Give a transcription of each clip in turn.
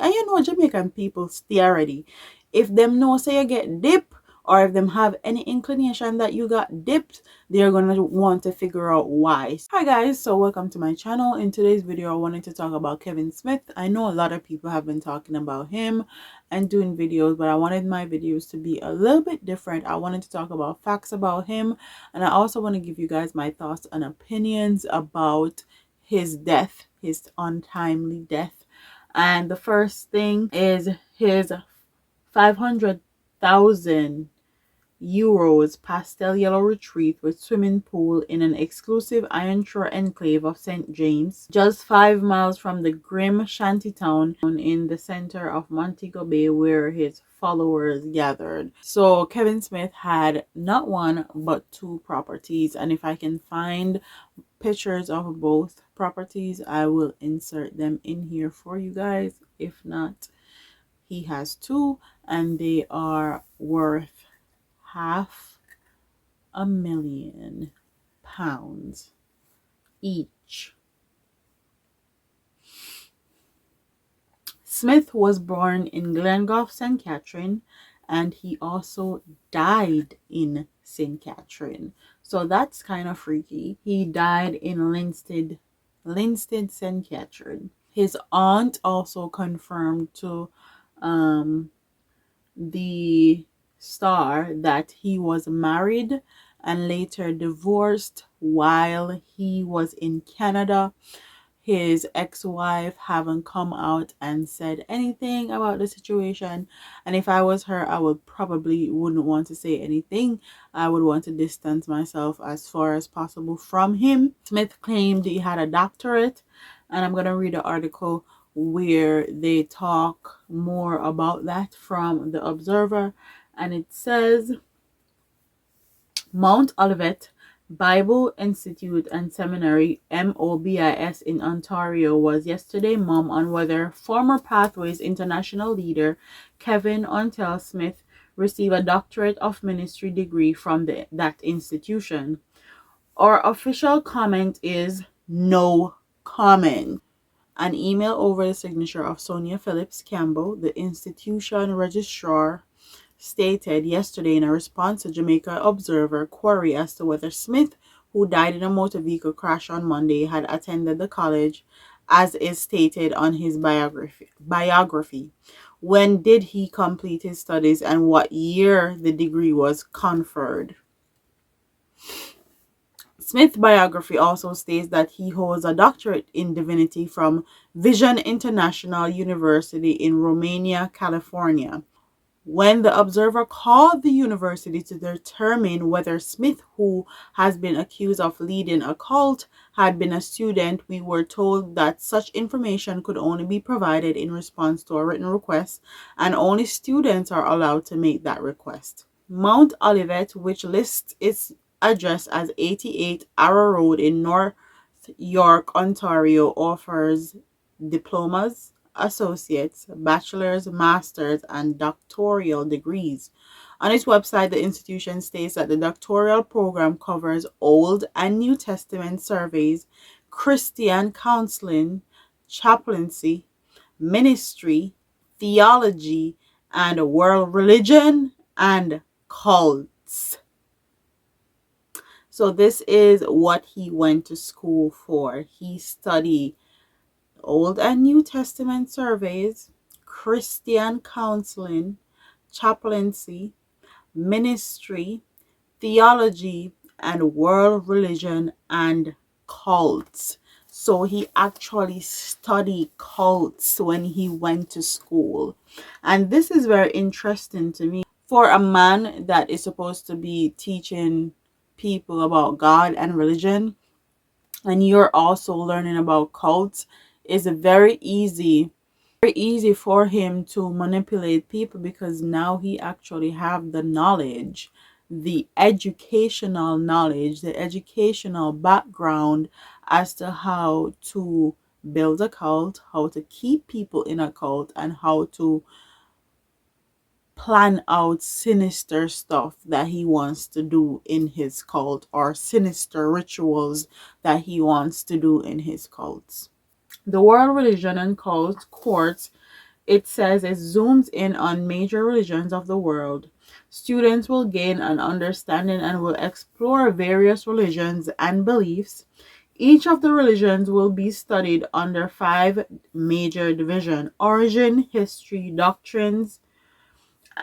And you know, Jamaican people stay already. If them know say you get dip, or if them have any inclination that you got dipped, they're gonna want to figure out why. Hi guys, so welcome to my channel. In today's video, I wanted to talk about Kevin Smith. I know a lot of people have been talking about him and doing videos, but I wanted my videos to be a little bit different. I wanted to talk about facts about him, and I also want to give you guys my thoughts and opinions about his death, his untimely death. And the first thing is his 500,000 euros pastel yellow retreat with swimming pool in an exclusive iron shore enclave of St. James, just 5 miles from the grim shantytown in the center of Montego Bay, where his followers gathered. So Kevin Smith had not one but two properties, and if I can find pictures of both properties, I will insert them in here for you guys. If not, he has two, and they are worth £500,000 each. Smith was born in Glengough, St. Catherine, and he also died in St. Catherine. So that's kind of freaky. He died in Linstead, St. Catherine. His aunt also confirmed to the Star that he was married and later divorced while he was in Canada. His ex-wife haven't come out and said anything about the situation, and if I was her, I would probably wouldn't want to say anything. I would want to distance myself as far as possible from him. Smith claimed he had a doctorate, and I'm going to read an article where they talk more about that from the Observer, and it says Mount Olivet Bible Institute and Seminary MOBIS in Ontario was yesterday mum on whether former Pathways International leader Kevin Ontel Smith received a Doctorate of Ministry degree from that institution. Our official comment is no comment. An email over the signature of Sonia Phillips Campbell, the institution registrar, stated yesterday in a response to Jamaica Observer query as to whether Smith, who died in a motor vehicle crash on Monday, had attended the college, as is stated on his biography. When did he complete his studies and what year the degree was conferred? Smith's biography also states that he holds a doctorate in divinity from Vision International University in Romania, California. When the Observer called the university to determine whether Smith, who has been accused of leading a cult, had been a student, we were told that such information could only be provided in response to a written request, and only students are allowed to make that request. Mount Olivet, which lists its address as 88 Arrow Road in North York, Ontario, offers diplomas, associates, bachelor's, master's, and doctoral degrees. On its website, the institution states that the doctoral program covers Old and New Testament surveys, Christian counseling, chaplaincy, ministry, theology, and world religion and cults. So this is what he went to school for. He studied Old and New Testament surveys, Christian counseling, chaplaincy, ministry, theology, and world religion and cults. So he actually studied cults when he went to school. And this is very interesting to me. For a man that is supposed to be teaching people about God and religion, and you're also learning about cults, is very easy for him to manipulate people, because now he actually have the knowledge, the educational knowledge, the educational background as to how to build a cult, how to keep people in a cult, and how to plan out sinister stuff that he wants to do in his cult, or sinister rituals that he wants to do in his cults. The World Religion and Cult Court it says it zooms in on major religions of the world. Students will gain an understanding and will explore various religions and beliefs. Each of the religions will be studied under 5 major divisions: origin, history, doctrines,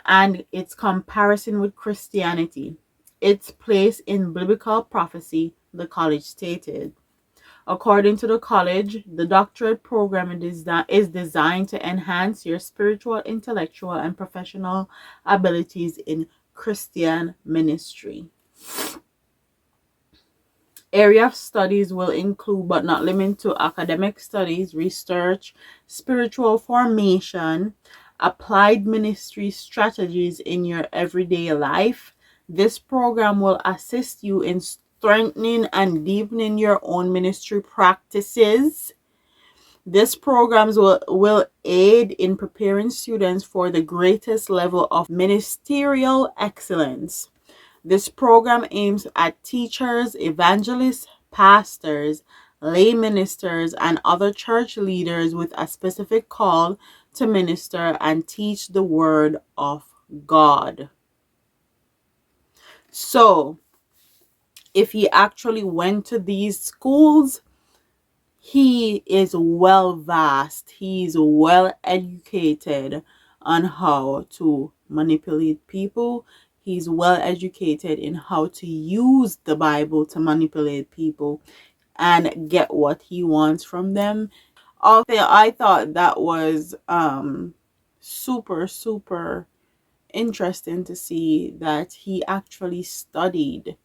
and its comparison with Christianity. Its place in biblical prophecy, the college stated. According to the college, the doctorate program is designed to enhance your spiritual, intellectual, and professional abilities in Christian ministry. Area of studies will include, but not limited to, academic studies, research, spiritual formation, applied ministry strategies in your everyday life. This program will assist you in strengthening and deepening your own ministry practices. This programs will aid in preparing students for the greatest level of ministerial excellence. This program aims at teachers, evangelists, pastors, lay ministers, and other church leaders with a specific call to minister and teach the word of God. So, if he actually went to these schools, he is well versed, he's well educated on how to manipulate people. He's well educated in how to use the Bible to manipulate people and get what he wants from them. Also, I thought that was super, super interesting to see that he actually studied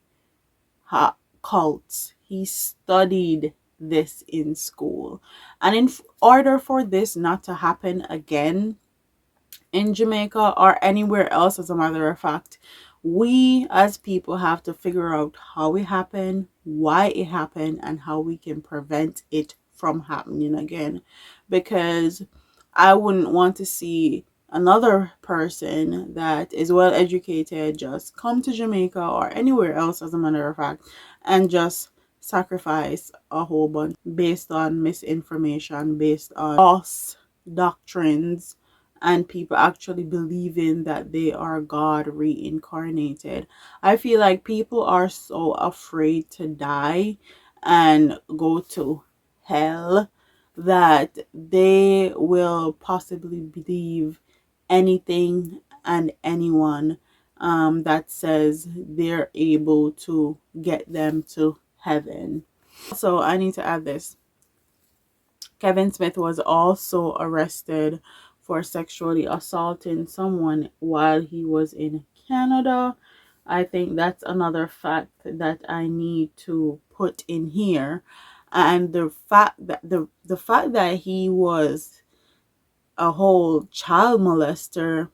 cults. He studied this in school. And in order for this not to happen again in Jamaica or anywhere else, as a matter of fact, we as people have to figure out how it happened, why it happened, and how we can prevent it from happening again. Because I wouldn't want to see another person that is well educated just come to Jamaica or anywhere else, as a matter of fact, and just sacrifice a whole bunch based on misinformation, based on false doctrines, and people actually believing that they are God reincarnated. I feel like people are so afraid to die and go to hell that they will possibly believe anything and anyone that says they're able to get them to heaven. So I need to add this. Kevin Smith was also arrested for sexually assaulting someone while he was in Canada. I think that's another fact that I need to put in here. And the fact that he was a whole child molester,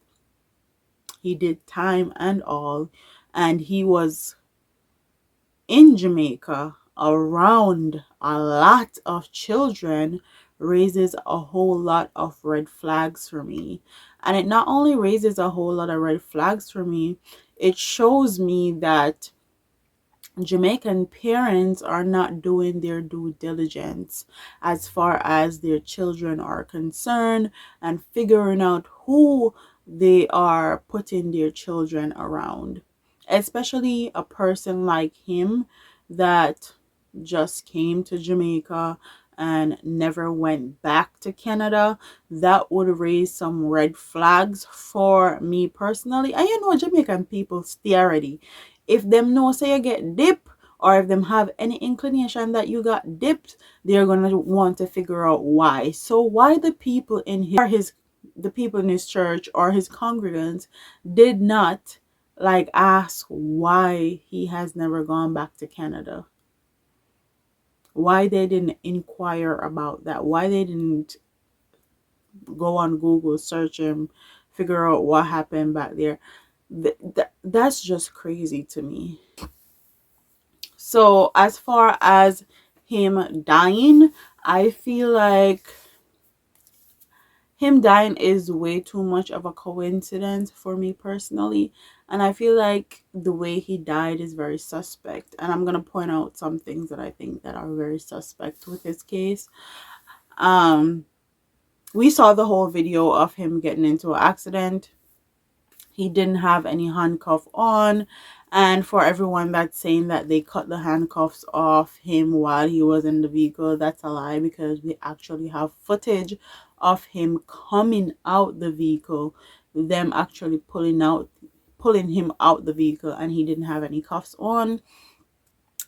he did time and all, and he was in Jamaica around a lot of children, raises a whole lot of red flags for me. And it not only raises a whole lot of red flags for me, it shows me that Jamaican parents are not doing their due diligence as far as their children are concerned and figuring out who they are putting their children around. Especially a person like him that just came to Jamaica and never went back to Canada. That would raise some red flags for me personally. And Jamaican people stay already. If them know say you get dip, or if them have any inclination that you got dipped, they're gonna want to figure out why. So why the people in the people in his church or his congregants did not like ask why he has never gone back to Canada? Why they didn't inquire about that? Why they didn't go on Google, search him, figure out what happened back there? That's just crazy to me. So as far as him dying, I feel like him dying is way too much of a coincidence for me personally. And I feel like the way he died is very suspect. And I'm going to point out some things that I think that are very suspect with his case. We saw the whole video of him getting into an accident. He didn't have any handcuff on. And for everyone that's saying that they cut the handcuffs off him while he was in the vehicle, that's a lie, because we actually have footage of him coming out the vehicle, them actually pulling him out the vehicle, and he didn't have any cuffs on.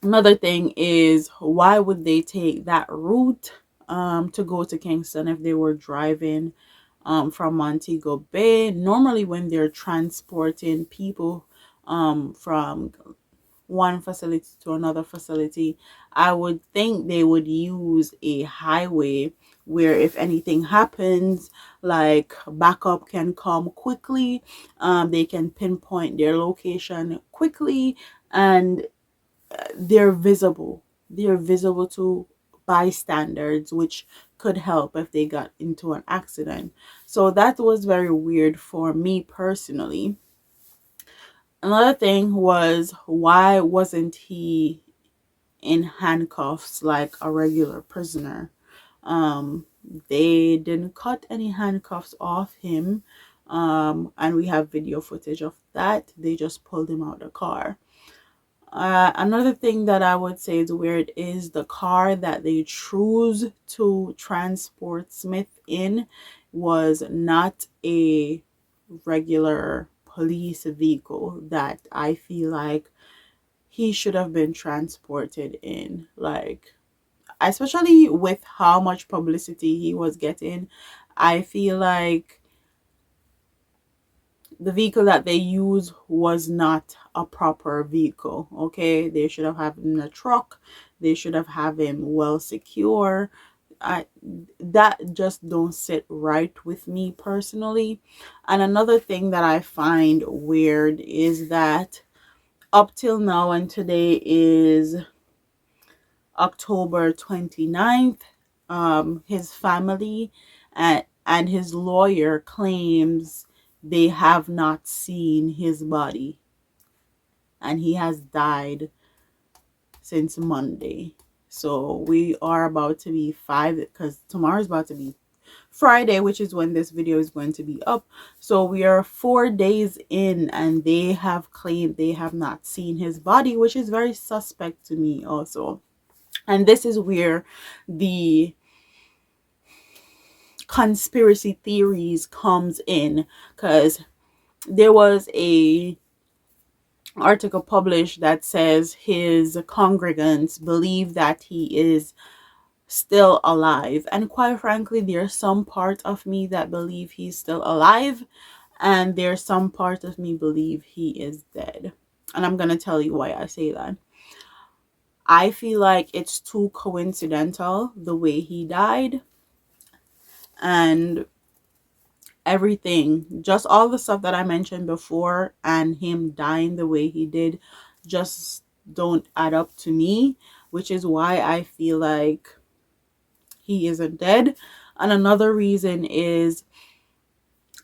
Another thing is, why would they take that route to go to Kingston if they were driving from Montego Bay? Normally, when they're transporting people from one facility to another facility, I would think they would use a highway where if anything happens, like backup can come quickly, they can pinpoint their location quickly, and they're visible. They're visible to bystanders, which could help if they got into an accident. So that was very weird for me personally. Another thing was, why wasn't he in handcuffs like a regular prisoner? They didn't cut any handcuffs off him. And we have video footage of that. They just pulled him out of the car. Another thing that I would say is weird is the car that they chose to transport Smith in was not a regular police vehicle that I feel like he should have been transported in. Like, especially with how much publicity he was getting, I feel like the vehicle that they used was not a proper vehicle. Okay, they should have had him in a truck. They should have had him well secure. I That just don't sit right with me personally. And another thing that I find weird is that up till now, and today is October 29th, his family and his lawyer claims they have not seen his body, and he has died since Monday. So we are about to be because tomorrow is about to be Friday, which is when this video is going to be up. So we are 4 days in, and they have claimed they have not seen his body, which is very suspect to me also. And this is where the conspiracy theories comes in, because there was a article published that says his congregants believe that he is still alive, and quite frankly, there's some part of me that believe he's still alive, and there's some part of me believe he is dead. And I'm gonna tell you why I say that. I feel like it's too coincidental the way he died, and everything, just all the stuff that I mentioned before, and him dying the way he did, just don't add up to me, which is why I feel like he isn't dead. And another reason is,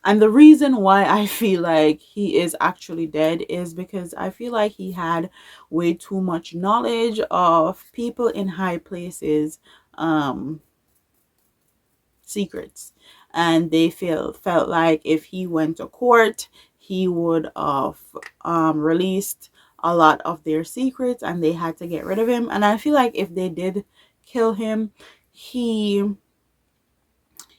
and the reason why I feel like he is actually dead, is because I feel like he had way too much knowledge of people in high places secrets, and they felt like if he went to court, he would have released a lot of their secrets, and they had to get rid of him. And I feel like if they did kill him, he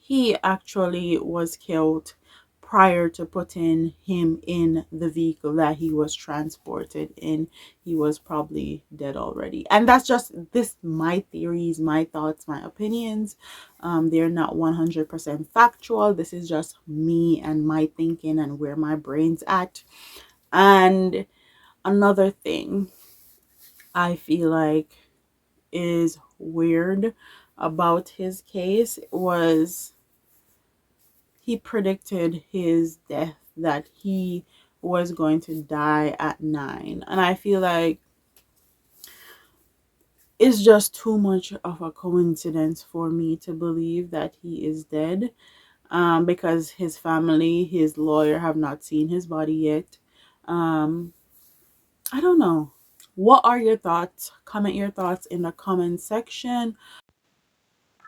he actually was killed prior to putting him in the vehicle that he was transported in. He was probably dead already. And that's just my theories, my thoughts, my opinions. They're not 100% factual. This is just me and my thinking and where my brain's at. And another thing I feel like is weird about his case was he predicted his death, that he was going to die at 9. And I feel like it's just too much of a coincidence for me to believe that he is dead, because his family, his lawyer, have not seen his body yet. I don't know. What are your thoughts? Comment your thoughts in the comment section.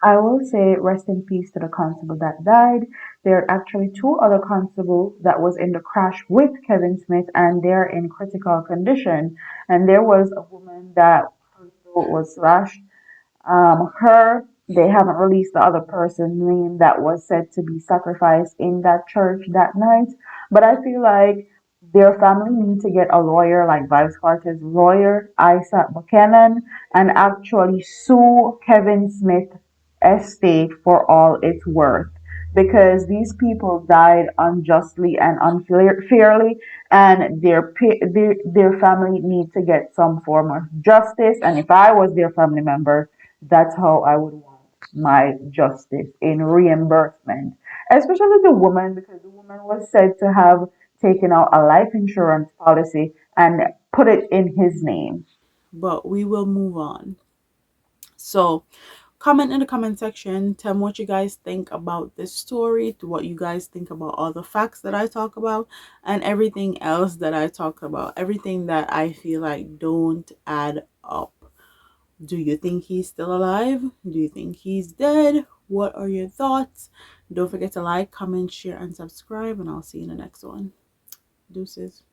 I will say rest in peace to the constable that died. There are actually two other constables that was in the crash with Kevin Smith, and they're in critical condition. And there was a woman that her throat was slashed. They haven't released the other person's name that was said to be sacrificed in that church that night. But I feel like their family need to get a lawyer like Vybz Kartel's lawyer, Isaac Buchanan, and actually sue Kevin Smith estate for all it's worth. Because these people died unjustly and unfairly, and their family need to get some form of justice. And if I was their family member, that's how I would want my justice in reimbursement, especially the woman, because the woman was said to have taken out a life insurance policy and put it in his name. But we will move on. So, comment in the comment section. Tell me what you guys think about this story, to what you guys think about all the facts that I talk about, and everything else that I talk about. Everything that I feel like don't add up. Do you think he's still alive? Do you think he's dead? What are your thoughts? Don't forget to like, comment, share, and subscribe, and I'll see you in the next one. Deuces.